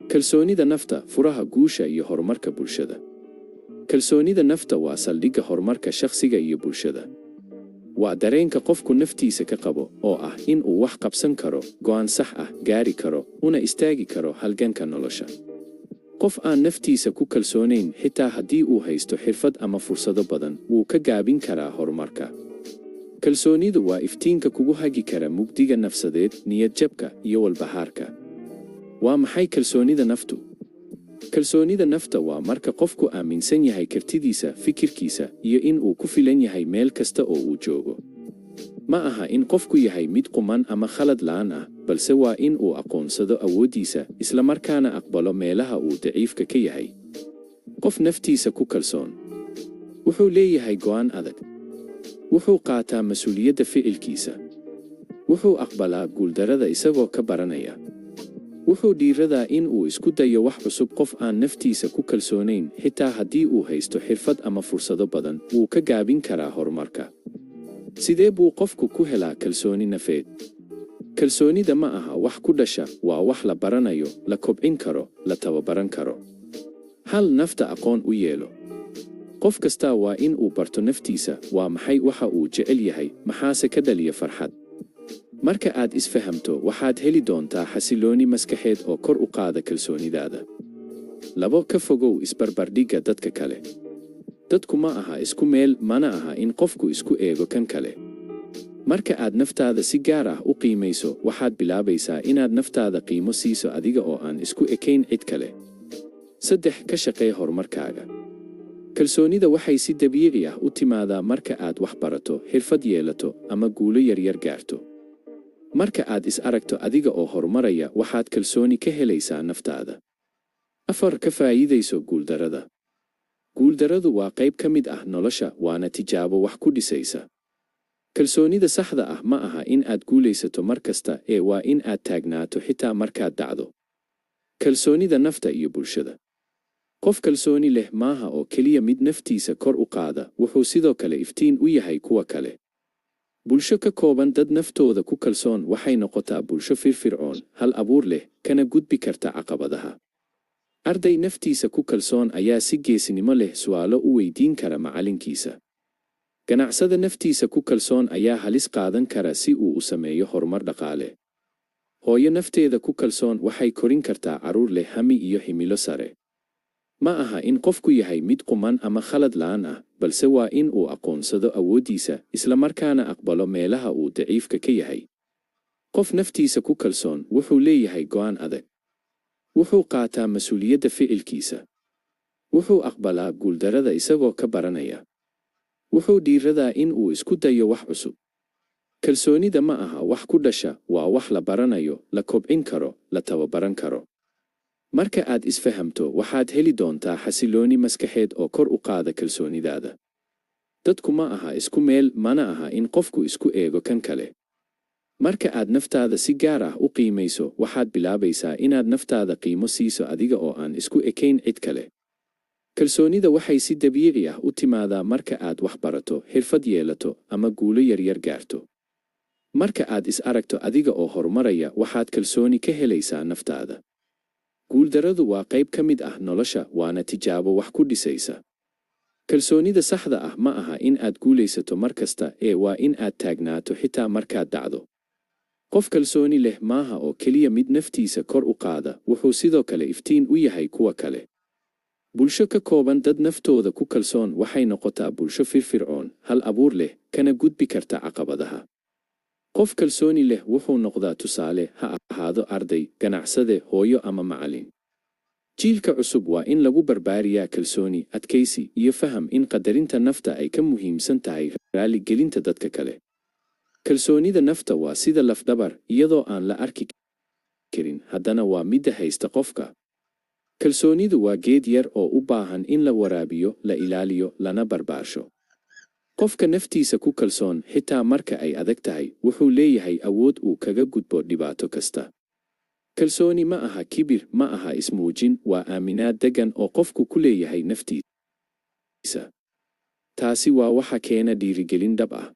Kalsoonida nafta furaha guusha iyo horumarka bulshada. Kalsoonida nafta waa saldhigga horumarka shakhsiga iyo bulshada. Waa dareenka qofku naftiisa ka qabo oo ah in uu wax qabsan karo, go'aan sax ah gaari karo, una istaagi karo halganka nolosha. Qof aan naftiisa ku kalsoonayn xitaa haddii uu haysto xirfad ama fursado badan, wuu ka gaabin karaa horumarka. Kalsoonidu waa iftiinka kugu hagi kara mugdiga nafsadeed, niyad jabka iyo walbahaarka. Waa maxay kalsoonida naftu? Kalsoonida nafta waa marka qofku aaminsan yahay kartidiisa, fikirkiisa, iyo in uu ku filan yahay meel kasta oo uu joogo. Ma aha in qofku yahay mid quman ama khalad la'aan ah, balse waa in uu aqoonsado awooddiisa, isla markaana aqbalo meelaha uu daciifka ka yahay. Qof naftiisa ku kalsoon wuxuu leeyahay go'aan adag. Wuxuu qaataa mas'uuliyadda ficilkiisa. Wuxuu aqbalaa guuldarrada isagoo ka baranaya. Wuxuu dhiiradaa in uu isku dayo wax cusub. Qof aan naftiisa ku kalsoonayn xitaa haddii uu haysto xirfad ama fursado badan, wuu ka gaabin karaa horumarka. Sidee buu qofku ku helaa kalsooni nafeed? Kalsoonida ma aha wax ku dhasha, waa wax la baranayo, la kobcin karo, la tababaran karo. Hal nafta aqoon u yeelo. Qof kasta waa in uu barto naftiisa, waa maxay waxa uu jecel yahay, maxaase ka dhaliya farxad. Marka aad isfahamto, waxaad heli doontaa xasilooni maskaxeed oo kor u qaada kalsoonidaada. 2. Ka fogow isbarbardhigga dadka kale. Dadku ma aha isku meel, mana aha in qofku isku eego kan kale. Marka aad naftaada si gaar ah u qiimayso, waxaad bilaabaysaa inaad naftaada qiimo siiso adiga oo aan isku ekayn cid kale. 3. Ka shaqee horumarkaaga. Kalsoonida waxay si dabiici ah u timaadaa marka aad wax barato, xirfad yeelato, ama guulo yaryar gaarto. Marka aad is aragto adiga oo horumaraya, waxaad kalsooni ka helaysaa naftaada. 4. Ka faa'iidayso guuldarrada. Guuldarradu waa qayb ka mid ah nolosha, waana tijaabo wax ku dhisaysa. Kalsoonida saxda ah ma aha in aad guulaysato mar kasta, waa in aad taagnaato xitaa markaad dhacdo. Kalsoonida nafta iyo bulshada. Qof kalsooni leh maaha oo keliya mid naftiisa kor u qaada, wuxuu sidoo kale iftiin u yahay kuwa kale. Bulsho ka kooban dad naftooda ku kalsoon waxay noqotaa bulsho firfircoon, hal abuur leh, kana gudbi karta caqabadaha. Arday naftiisa ku kalsoon ayaa si geesinimo leh su'aalo u weydiin kara macalinkiisa. Ganacsada naftiisa ku kalsoon ayaa halis qaadan kara si uu u sameeyo horumar dhaqaale. Hooyo nafteeda ku kalsoon waxay korin kartaa carruur leh hami iyo himilo sare. Ma aha in qofku yahay mid quman ama khalad la'aan ah, balse waa in uu aqoonsado awooddiisa, isla markaana aqbalo meelaha uu daciifka ka yahay. Qof naftiisa ku kalsoon wuxuu leeyahay go'aan adag. Wuxuu qaataa mas'uuliyadda ficilkiisa. Wuxuu aqbalaa guuldarrada isagoo ka baranaya. Wuxuu dhiiradaa in uu isku dayo wax cusub. Kalsoonida ma aha wax ku dhasha, waa wax la baranayo, la kobcin karo, la tababaran karo. Marka aad isfahamto, waxaad heli doontaa xasilooni maskaxeed oo kor u qaada kalsoonidaada. Dadku ma aha isku meel, mana aha in qofku isku eego kan kale. Marka aad naftaada si gaar ah u qiimayso, waxaad bilaabaysaa inaad naftaada qiimo siiso adiga oo aan isku ekayn cid kale. Kalsoonida waxay si dabiici ah u timaadaa marka aad wax barato, xirfad yeelato, ama guulo yaryar gaarto. Marka aad is aragto adiga oo horumaraya, waxaad kalsooni ka helaysaa naftaada. Guuldarradu waa qayb ka mid ah nolosha, waana tijaabo wax ku dhisaysa. Kalsoonida saxda ah ma aha in aad guulaysato mar kasta, waa in aad taagnaato xitaa markaad dhacdo. Qof kalsooni leh maaha oo keliya mid naftiisa kor u qaada, wuxuu sidoo kale iftiin u yahay kuwa kale. Bulsho ka kooban dad naftooda ku kalsoon waxay noqotaa bulsho firfircoon, hal abuur leh, kana gudbi karta caqabadaha. Qof kalsooni leh wuxuu noqdaa tusaale, ha ahaado arday, ganacsade, hooyo ama macallin. Jiilka cusub waa in lagu barbaariyaa kalsooni, adkaysi, iyo faham in qadarinta nafta ay ka muhiimsan tahay raaligelinta dadka kale. Kalsoonida nafta waa sida lafdhabar, iyadoo aan la arki karin, haddana waa midda haysta qofka. Kalsoonidu waa geed yar oo u baahan in la waraabiyo, la ilaaliyo, lana barbaarsho. Qofka naftiisa ku kalsoon, xitaa marka ay adag tahay, wuxuu leeyahay awood uu kaga gudbo dhibaato kasta. Kalsooni ma aha kibir, ma aha ismuujin, waa aaminaad deggan oo qofku ku leeyahay naftiisa. Taasi waa waxa keena dhiirigelin dhab ah.